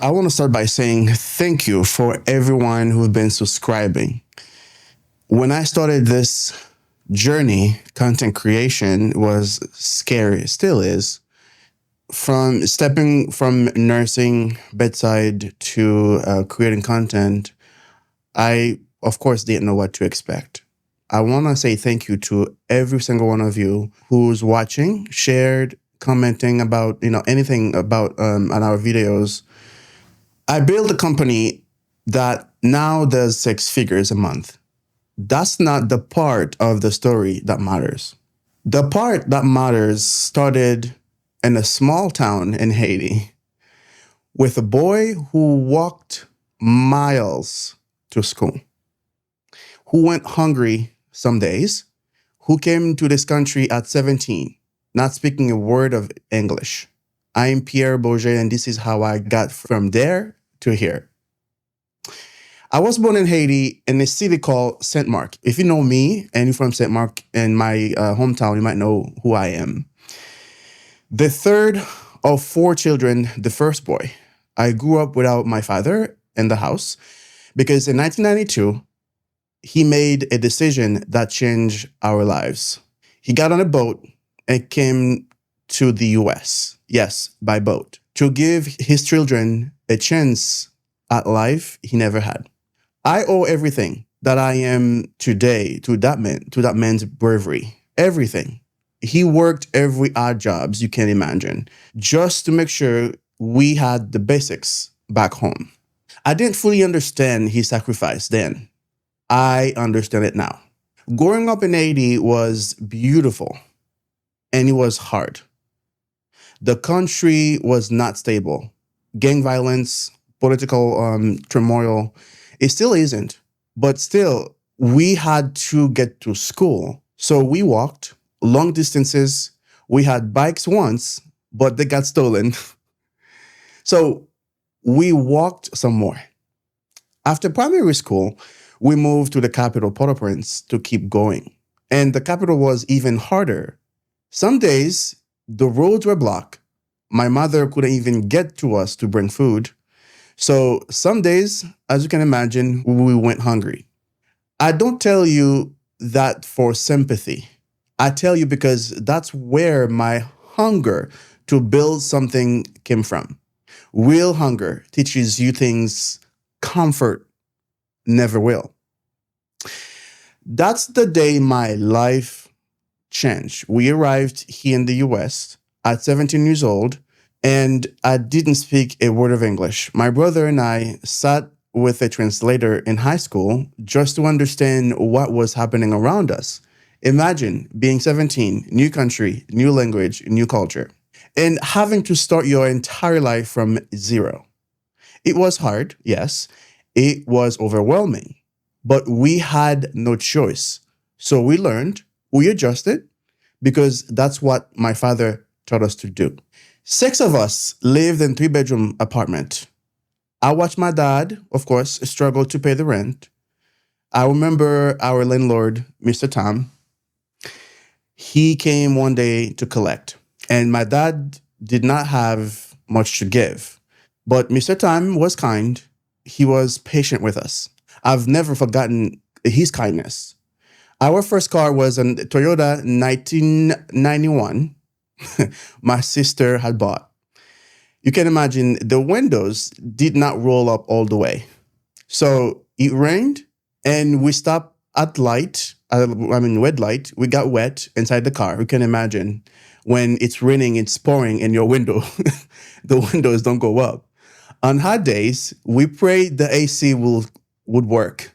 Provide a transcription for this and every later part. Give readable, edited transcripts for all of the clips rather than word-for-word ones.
I want to start by saying thank you for everyone who's been subscribing. When I started this journey, content creation was scary, it still is. From stepping from nursing bedside to creating content, I, of course, didn't know what to expect. I want to say thank you to every single one of you who's watching, shared, commenting about anything about on our videos. I built a company that now does six figures a month. That's not the part of the story that matters. The part that matters started in a small town in Haiti with a boy who walked miles to school, who went hungry some days, who came to this country at 17, not speaking a word of English. I'm Pierre Bourget, and this is how I got from there to here. I was born in Haiti in a city called Saint Marc. If you know me and you're from Saint Marc in my hometown, you might know who I am. The third of four children, the first boy. I grew up without my father in the house because in 1992, he made a decision that changed our lives. He got on a boat and came to the US, yes, by boat, to give his children a chance at life he never had. I owe everything that I am today to that man's bravery. Everything. He worked every odd jobs you can imagine just to make sure we had the basics back home. I didn't fully understand his sacrifice then. I understand it now. Growing up in Haiti was beautiful and it was hard. The country was not stable. Gang violence, political turmoil, it still isn't. But still, we had to get to school. So we walked long distances. We had bikes once, but they got stolen. So we walked some more. After primary school, we moved to the capital, Port-au-Prince, to keep going. And the capital was even harder. Some days, the roads were blocked. My mother couldn't even get to us to bring food. So some days, as you can imagine, we went hungry. I don't tell you that for sympathy. I tell you because that's where my hunger to build something came from. Real hunger teaches you things comfort never will. That's the day my life changed. We arrived here in the US at 17 years old, and I didn't speak a word of English. My brother and I sat with a translator in high school just to understand what was happening around us. Imagine being 17, new country, new language, new culture, and having to start your entire life from zero. It was hard, yes. It was overwhelming, but we had no choice. So we learned, we adjusted, because that's what my father taught us to do. Six of us lived in three-bedroom apartment. I watched my dad, of course, struggle to pay the rent. I remember our landlord, Mr. Tom. He came one day to collect, and my dad did not have much to give. But Mr. Tom was kind. He was patient with us. I've never forgotten his kindness. Our first car was a Toyota 1991 my sister had bought. You can imagine the windows did not roll up all the way. So it rained and we stopped at light, red light. We got wet inside the car. You can imagine when it's raining, it's pouring in your window, the windows don't go up. On hot days, we prayed the AC would work.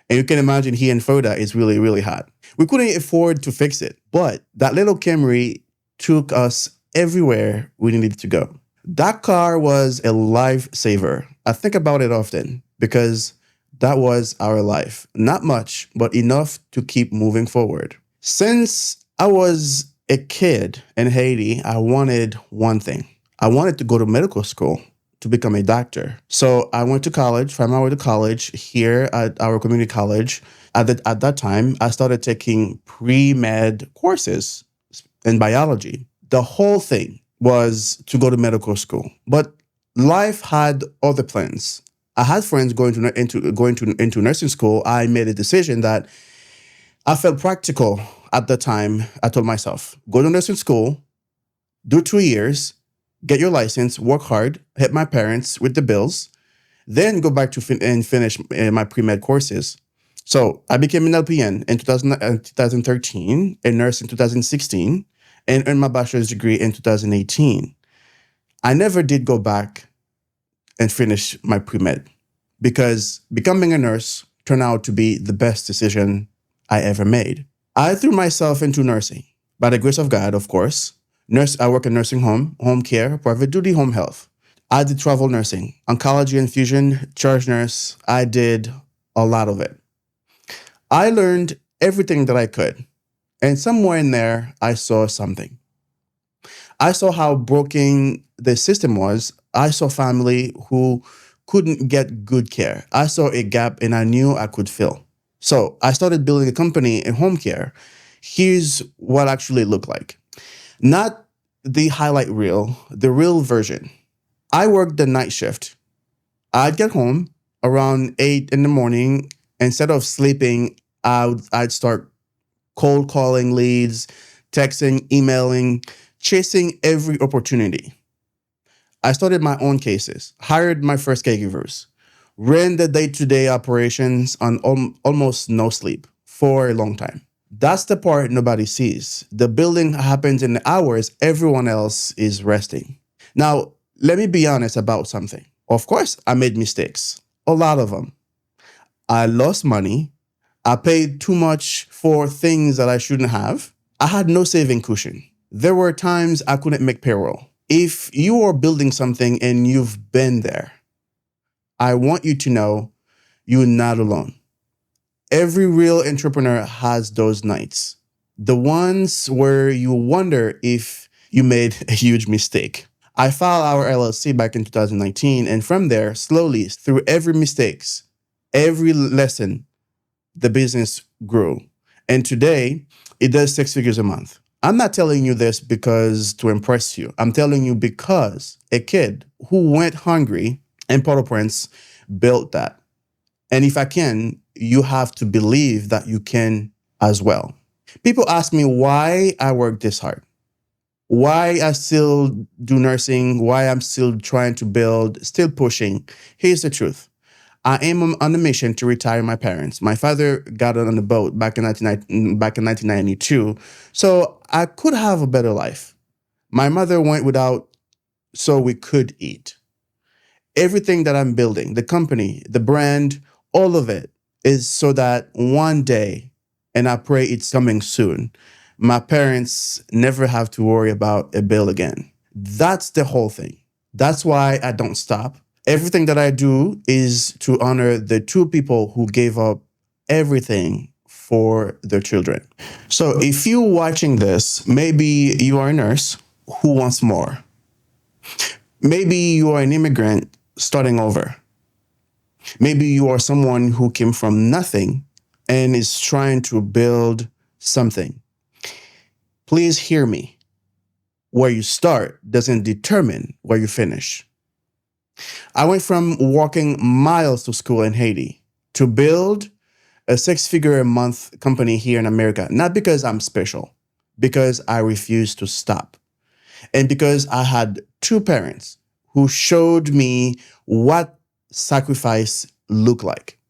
And you can imagine here in Florida, it's really, really hot. We couldn't afford to fix it, but that little Camry took us everywhere we needed to go. That car was a lifesaver. I think about it often because that was our life. Not much, but enough to keep moving forward. Since I was a kid in Haiti, I wanted one thing. I wanted to go to medical school to become a doctor. So I went to college, found my way to college here at our community college. At that time, I started taking pre-med courses in biology. The whole thing was to go to medical school. But Life had other plans. I had friends into nursing school. I made a decision that I felt practical at the time. I told myself, go to nursing school, do 2 years, get your license, work hard, help my parents with the bills, then go back to and finish my pre-med courses. So I became an LPN in 2013, a nurse in 2016, and earned my bachelor's degree in 2018. I never did go back and finish my pre-med because becoming a nurse turned out to be the best decision I ever made. I threw myself into nursing by the grace of God, of course. I work in nursing home, home care, private duty, home health. I did travel nursing, oncology, infusion, charge nurse. I did a lot of it. I learned everything that I could. And somewhere in there, I saw something. I saw how broken the system was. I saw family who couldn't get good care. I saw a gap and I knew I could fill. So I started building a company in home care. Here's what actually it looked like. Not the highlight reel, the real version. I worked the night shift. I'd get home around 8 in the morning. Instead of sleeping, I'd start cold calling leads, texting, emailing, chasing every opportunity. I started my own cases, hired my first caregivers, ran the day-to-day operations on almost no sleep for a long time. That's the part nobody sees. The building happens in the hours everyone else is resting. Now, let me be honest about something. Of course, I made mistakes, a lot of them. I lost money. I paid too much for things that I shouldn't have. I had no saving cushion. There were times I couldn't make payroll. If you are building something and you've been there, I want you to know you're not alone. Every real entrepreneur has those nights. The ones where you wonder if you made a huge mistake. I filed our LLC back in 2019, and from there, slowly, through every mistakes, every lesson, the business grew. And today, it does 6 figures a month. I'm not telling you this because to impress you. I'm telling you because a kid who went hungry in Port-au-Prince built that. And if I can, you have to believe that you can as well. People ask me why I work this hard, why I still do nursing, why I'm still trying to build, still pushing. Here's the truth. I am on a mission to retire my parents. My father got on the boat back in 1992, so I could have a better life. My mother went without, so we could eat. Everything that I'm building, the company, the brand, all of it is so that one day, and I pray it's coming soon, my parents never have to worry about a bill again. That's the whole thing. That's why I don't stop. Everything that I do is to honor the two people who gave up everything for their children. So if you're watching this, maybe you are a nurse who wants more. Maybe you are an immigrant starting over. Maybe you are someone who came from nothing and is trying to build something. Please hear me. Where you start doesn't determine where you finish. I went from walking miles to school in Haiti to build a 6-figure a month company here in America, not because I'm special, because I refused to stop. And because I had two parents who showed me what sacrifice looked like.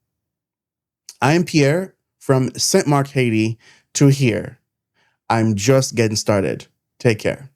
I am Pierre from St. Marc, Haiti to here. I'm just getting started. Take care.